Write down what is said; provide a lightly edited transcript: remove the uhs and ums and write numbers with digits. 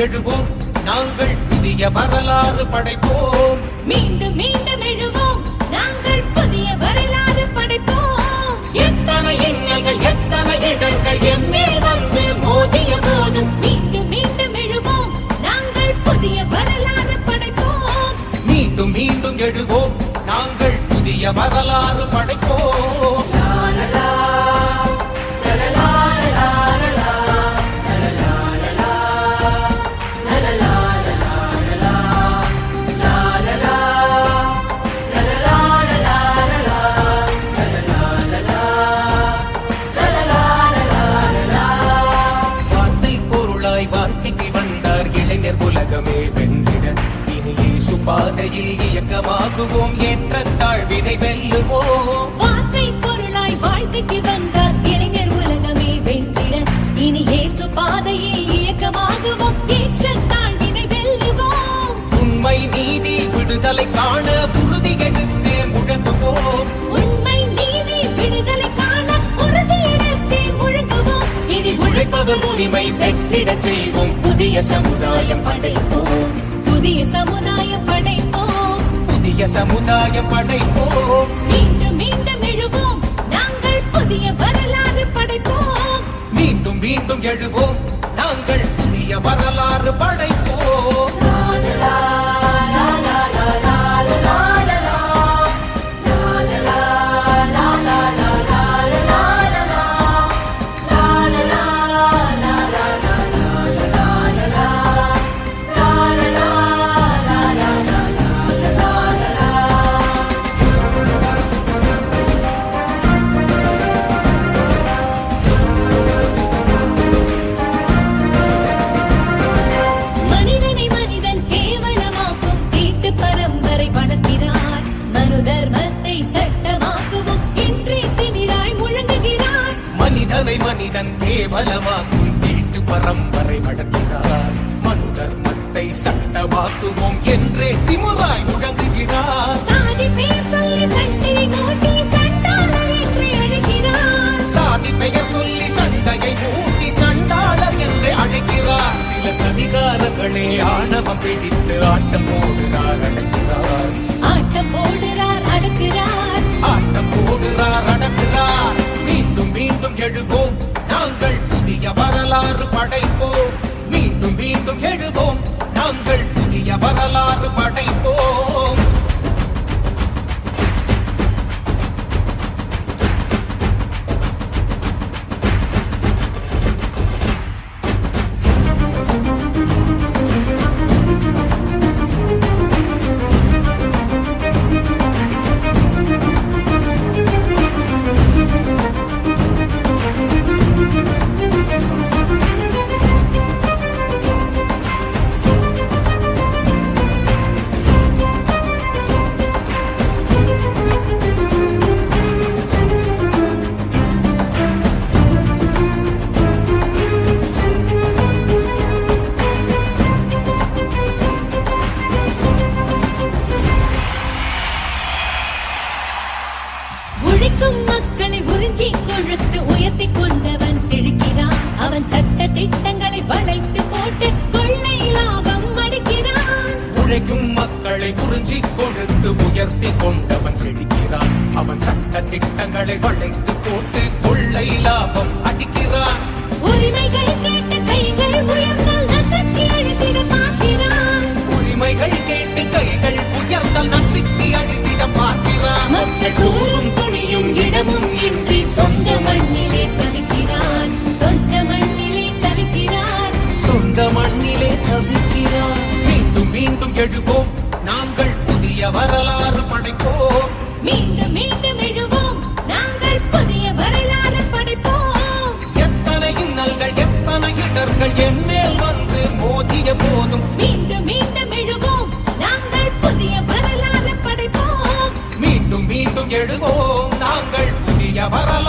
எழுவோம் நாங்கள் புதிய வரலாறு படைப்போம். மீண்டும் மீண்டும் எழுவோம் நாங்கள் புதிய வரலாறு படைப்போம். எத்தனை இன்னல்கள் எத்தனை இடர்கள் எம்மேல் வந்து மோதிய போதும் மீண்டும் மீண்டும் எழுவோம் நாங்கள் புதிய வரலாறு படைப்போம். மீண்டும் மீண்டும் எழுவோம் நாங்கள் புதிய வரலாறு படைப்போம். உலகமே வென்றிட இனி இயேசு பாதையில் இயக்கமாகுவோம். ஏற்ற தாழ்வினை வெல்லுவோம். வார்த்தை பொருளாய் வாழ்க்கைக்கு வந்தார் இளைஞர் உலகமே வென்றிட இனி இயேசு பாதையில் இயக்கமாகுவோம். ஏற்ற தாழ்வினை வெல்லுவோம். உண்மை நீதி விடுதலை காண உறுதி எடுத்தே முழங்குவோம். உண்மை நீதி விடுதலை காண உறுதி எடுத்தே முழங்குவோம். இனி உழைப்பவர் உரிமை பெற்றிட செய்வோம். புதிய சமுதாயம் படைப்போம். புதிய சமுதாயம் படைப்போம். புதிய சமுதாயம் படைப்போம். மீண்டும் மீண்டும் எழுவோம் நாங்கள் புதிய வரலாறு படைப்போம். மீண்டும் மீண்டும் எழுவோம் நாங்கள் புதிய வரலாறு படைப்போம். மனிதன் கேவலமாக்கும் தீட்டு பரம்பரை வளர்க்கிறார். மனு தர்மத்தை சட்டமாக்குவோம் என்றே திமுறாய் முழங்குகிறார். சாதி பெயர் சொல்லி சண்டையை மூட்டி சண்டாளர் என்று அழைக்கிறார். சாதி பெயர் சொல்லி சண்டையை மூட்டி சண்டாளர் என்று அழைக்கிறார். சில சதிகாரர்களே ஆணவம் பிடித்து ஆட்டம் போடுறார் அடக்கிறார். ஆட்டம் போடுறார் அடக்கிறார். ஆட்டம் போடுறார் அடக்கிறார். மீண்டும் மீண்டும் எழுவோம் நாங்கள் புதிய வரலாறு படைப்போம். மீண்டும் மீண்டும் எழுவோம் நாங்கள் புதிய வரலாறு படைப்போம். மக்களை உறிஞ்சி கொழுத்து உயர்த்தி கொண்டவன் செழிக்கிறான். அவன் சட்ட திட்டங்களை வளைத்து போட்டு கொள்ளை லாபம் அடிக்கிறான். உழைக்கும் மக்களை உறிஞ்சி கொழுத்து உயர்த்தி கொண்டவன் செழிக்கிறான். அவன் சட்ட திட்டங்களை வளைத்து போட்டு கொள்ளை லாபம் அடிக்கிறான். உரிமைகள் கேட்டு கைகள் உயர்ந்தால் நசுக்கி அழித்திட பார்க்கிறான். உரிமைகள் கேட்டு கைகள் உயர்ந்தால் நசுக்கி அழித்திட பார்க்கிறான். மக்கள் சூழும் துணியும் இடமும் இன்றி சொந்த மண்ணிலே தவிக்கிறான். சொந்த மண்ணிலே தவிக்கிறான். சொந்த மண்ணிலே தவிக்கிறான். மீண்டும் மீண்டும் எழுவோம் நாங்கள் புதிய வரலாறு படைப்போம். மீண்டும் மீண்டும் எழுவோம் நாங்கள் புதிய வரலாறு படைப்போம். எத்தனை இன்னல்கள் எத்தனை இடர்கள் எம்மேல் வந்து மோதிய போதும் மீண்டும் மீண்டும் எழுவோம் நாங்கள் புதிய வரலாறு படைப்போம். மீண்டும் மீண்டும் எழுவோம் நாங்கள் புதிய வரலாறு